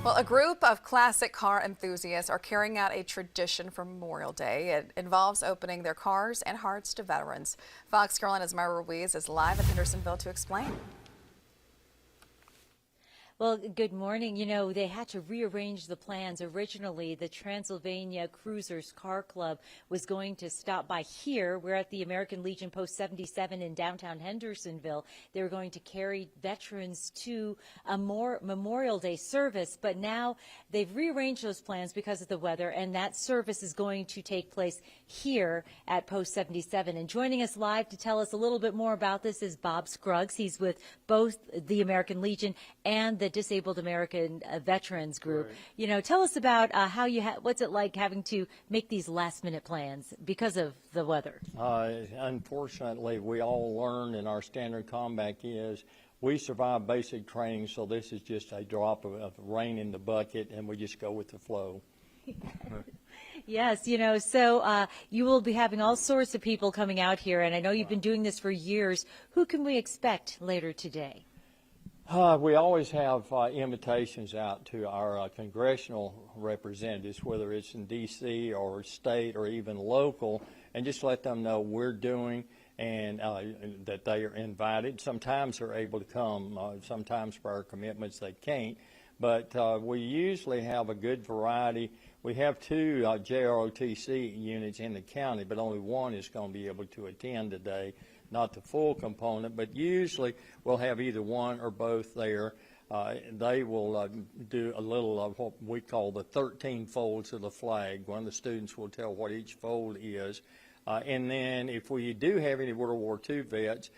Well, a group of classic car enthusiasts are carrying out a tradition for Memorial Day. It involves opening their cars and hearts to veterans. Fox Carolina's Myra Ruiz is live in Hendersonville to explain. Well, good morning. You know, they had to rearrange the plans. Originally, the Transylvania Cruisers Car Club was going to stop by here. We're at the American Legion Post 77 in downtown Hendersonville. They were going to carry veterans to a Memorial Day service, but now they've rearranged those plans because of the weather, and that service is going to take place here at Post 77. And joining us live to tell us a little bit more about this is Bob Scruggs. He's with both the American Legion and the Disabled American Veterans Group. Right. You know, tell us about how what's it like having to make these last-minute plans because of the weather? Unfortunately, we all learn in our standard combat is we survive basic training, so this is just a drop of rain in the bucket, and we just go with the flow. Yes, you know, so you will be having all sorts of people coming out here, and I know you've been doing this for years. Who can we expect later today? We always have invitations out to our congressional representatives, whether it's in D.C. or state or even local, and just let them know we're doing and that they are invited. Sometimes they're able to come. Sometimes for our commitments they can't. But we usually have a good variety. We have two JROTC units in the county, but only one is going to be able to attend today. Not the full component, but usually we'll have either one or both there. They will do a little of what we call the 13 folds of the flag. One of the students will tell what each fold is. And then if we do have any World War II vets,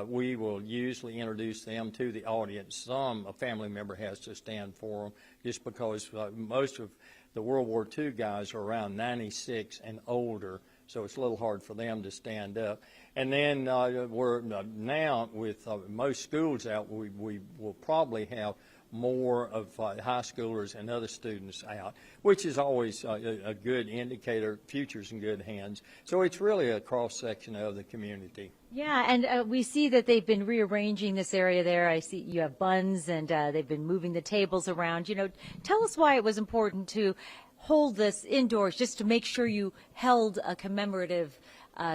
we will usually introduce them to the audience. A family member has to stand for them just because most of the World War II guys are around 96 and older, so it's a little hard for them to stand up. And then we're now with most schools out, we will probably have more of high schoolers and other students out, which is always a good indicator. Future's in good hands. So it's really a cross-section of the community. Yeah, and we see that they've been rearranging this area there. I see you have buns, and they've been moving the tables around. You know, tell us why it was important to hold this indoors, just to make sure you held a commemorative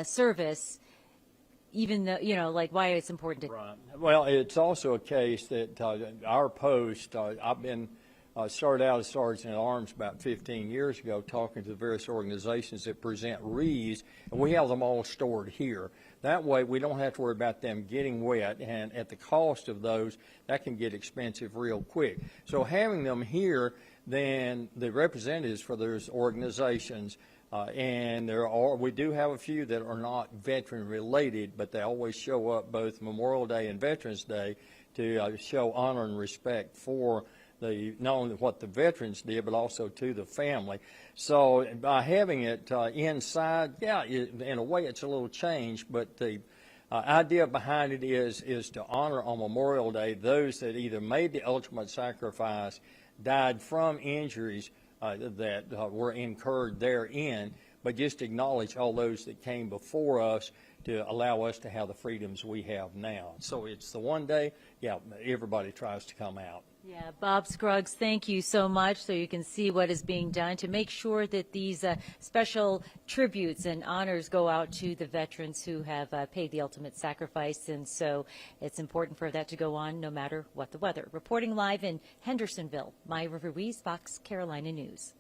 service, even though, you know, like why it's important to... Right. Well, it's also a case that our post, I've been started out as Sergeant at Arms about 15 years ago, talking to the various organizations that present wreaths, and we have them all stored here. That way we don't have to worry about them getting wet, and at the cost of those, that can get expensive real quick. So having them here, then the representatives for those organizations, and we do have a few that are not veteran related, but they always show up both Memorial Day and Veterans Day to show honor and respect for not only what the veterans did, but also to the family. So by having it inside, yeah, in a way it's a little change, but the idea behind it is to honor on Memorial Day those that either made the ultimate sacrifice, died from injuries that were incurred therein, but just acknowledge all those that came before us to allow us to have the freedoms we have now. So it's the one day, yeah, everybody tries to come out. Yeah, Bob Scruggs, thank you so much. So you can see what is being done to make sure that these special tributes and honors go out to the veterans who have paid the ultimate sacrifice. And so it's important for that to go on no matter what the weather. Reporting live in Hendersonville, Myra Ruiz, Fox Carolina News.